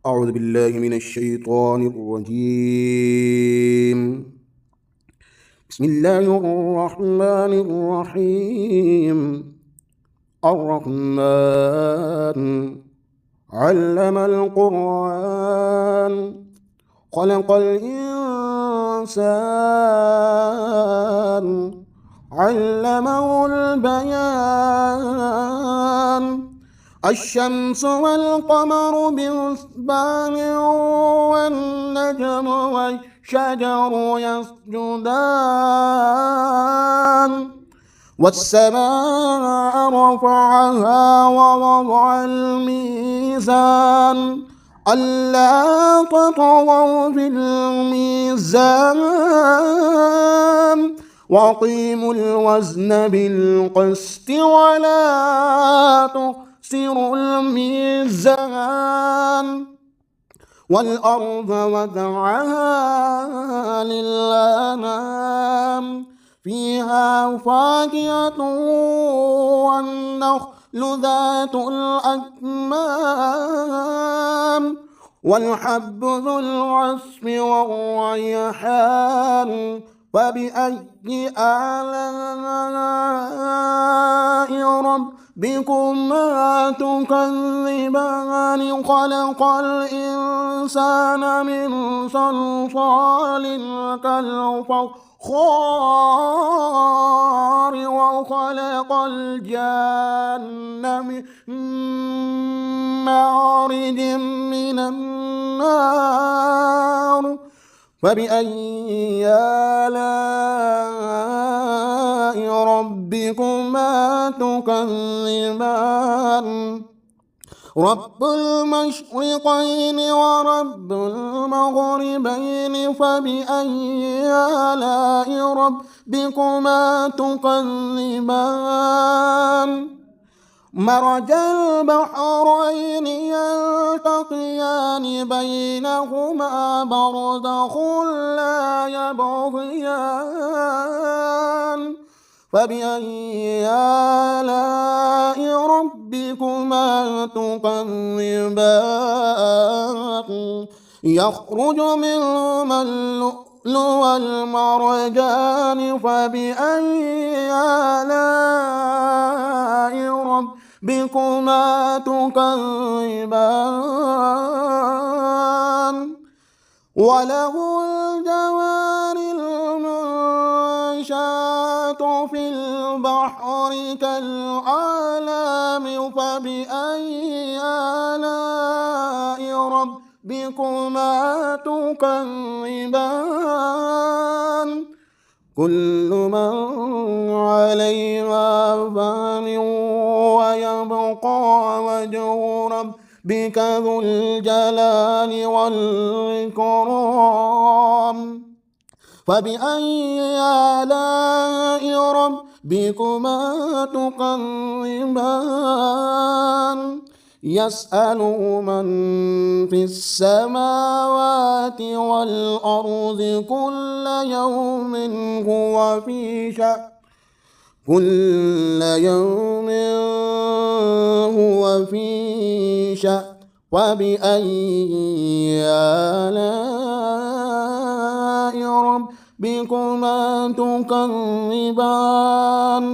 أعوذ بالله من الشيطان الرجيم. بسم الله الرحمن الرحيم. الرحمن علم القرآن خلق الإنسان علمه البيان الشمس والقمر بحسبان والنجم والشجر يسجدان والسماء رفعها ووضع الميزان ألا تطغوا في الميزان وأقيموا الوزن بالقسط ولا تخسروا الميزان والأرض وضعها للأنام فيها فاكهة والنخل ذات الأكمام والحب ذو العصف والريحان فبأي آلاء ربكما تكذبان خلق الإنسان من صلصال كالفخار وخلق الجن من مارج من النار فبأي آلاء ربكما تكذبان رب المشرقين ورب المغربين فبأي آلاء ربكما تكذبان مرج البحرين يلتقيان بينهما برزخ لا يبغيان فبأي آلاء ربكما تكذبان يخرج منهما اللؤلؤ والمرجان فبأي آلاء ربكما تكذبان وله الجوار المنشآت في البحر كالأعلام فبأي آلاء ربكما تكذبان كل من عليها فان ويبقى وجه ربك ذو الجلال والإكرام فبأي آلاء ربكما تكذبان يسأله من في السماوات والأرض كل يوم هو في شأن كل يوم هو في شأن وبأي آلاء ربكما تكذبان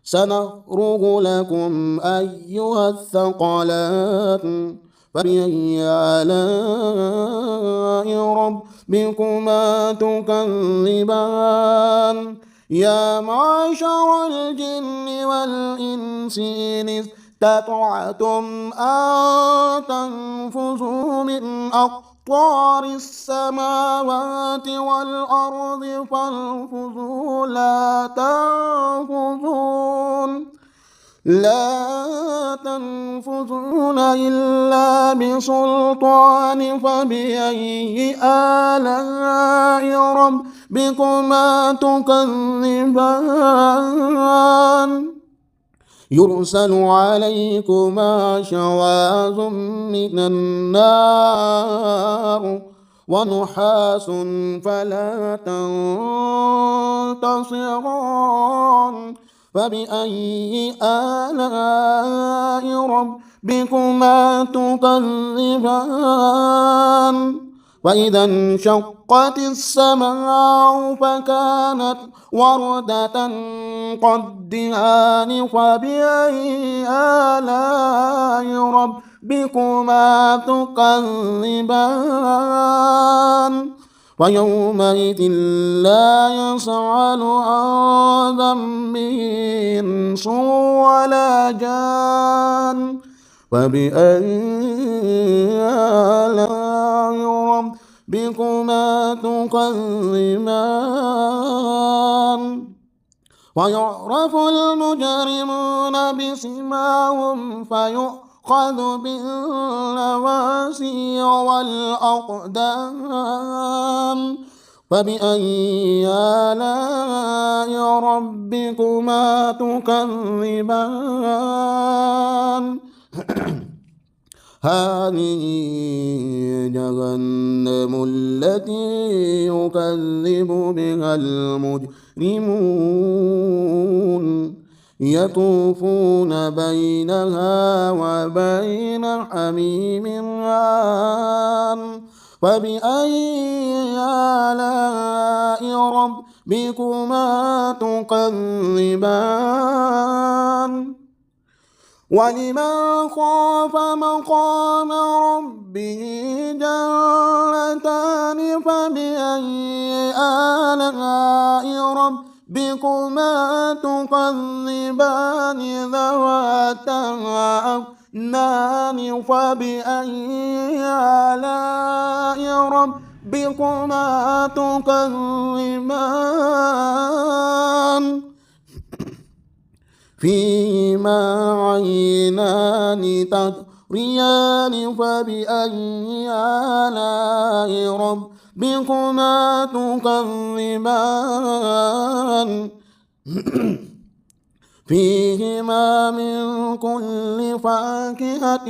سنفرغ لكم أيها الثقلان فبأي آلاء ربكما تكذبان يا معشر الجن والإنس إن استطعتم أن تنفذوا من أقطار السماوات والأرض فانفذوا لا تنفذون إلا بسلطان فبأي آلاء ربكما تكذبان يرسل عليكما شواظ من النار ونحاس فلا تنتصران فبأي آلاء ربكما تكذبان وإذا انشقت السماء فكانت وردة كالدهان فبأي آلاء ربكما تكذبان ويومئذ لا يسأل عن ذنبه إنس ولا جان فبأي آلاء ربكما تكذبان ويعرف المجرمون بسيماهم فيؤخذ بالنواسي والأقدام فبأي آلاء ربكما تكذبان هذه جهنم التي يكذب بها المجرمون يطوفون بينها وبين حميم آن فبأي آلاء ربكما تكذبان ولمن خاف مقام ربه جنتان فبأي آلاء ربكما تكذبان ذواتا أفنان فبأي آلاء ربكما تكذبان فيهما عينان تجريان فبأي آلاء ربكما تكذبان فيهما من كل فاكهة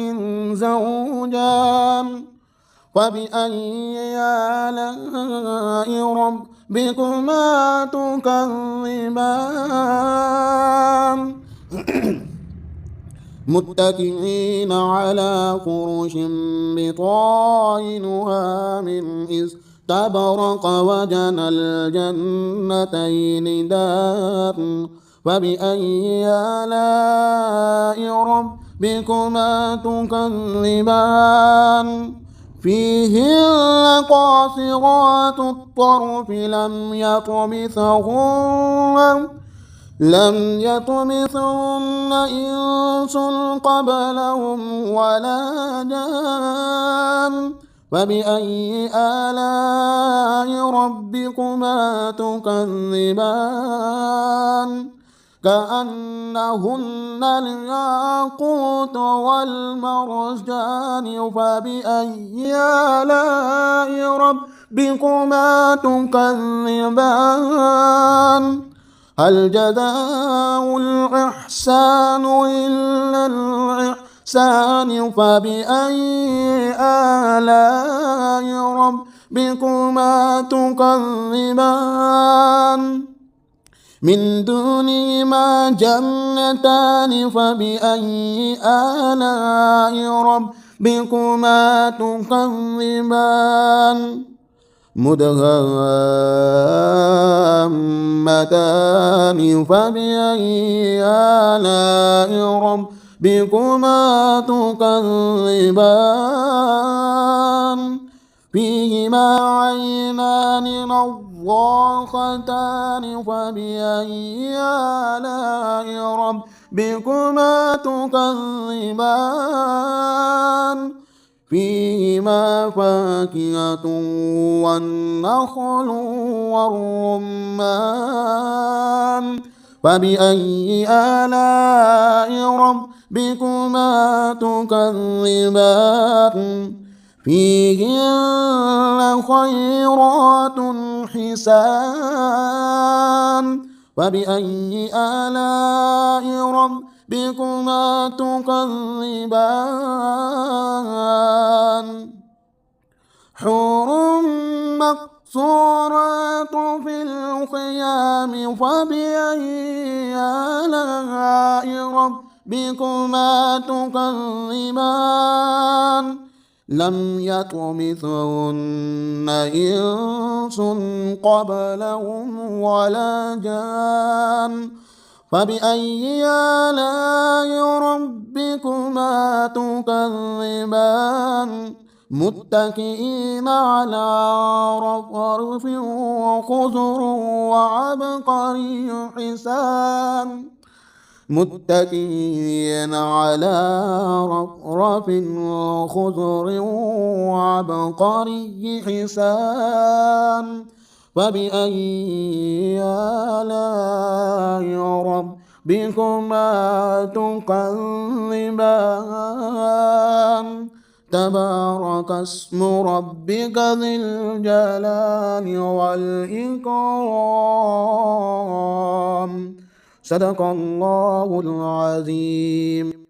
زوجان فبأي آلاء ربكما تكذبان متكئين على فرش بطائنها من استبرق وجنى الجنتين دان فبأي آلاء ربكما تكذبان فيهن قاصرات الطرف لم يطمثهن إنس قبلهم ولا جان فبأي آلاء ربكما تكذبان كأنهن الياقوت والمرجان فبأي آلاء ربكما تكذبان هل جزاء الإحسان إلا الإحسان فبأي آلاء ربكما تكذبان من دونهما جنتان فبأي آلاء ربكما تكذبان مدهامتان فبأي آلاء ربكما تكذبان فيهما عينان نضاختان فبأي آلاء ربكما تكذبان فيهما فاكهة والنخل والرمان فبأي آلاء ربكما تكذبان فيهن خيرات حسان فبأي آلاء ربكما تكذبان حور مقصورات في الخيام فبأي آلاء ربكما تكذبان لم يطمثهن إنس قبلهم ولا جان فبأي آلاء ربكما تكذبان متكئين على رفرف خضر وعبقري حسان متكئين على رفرف خضر وعبقري حسان فبأي آلاء ربكما تكذبان تبارك اسم ربك ذي الجلال والإكرام صدق الله العظيم.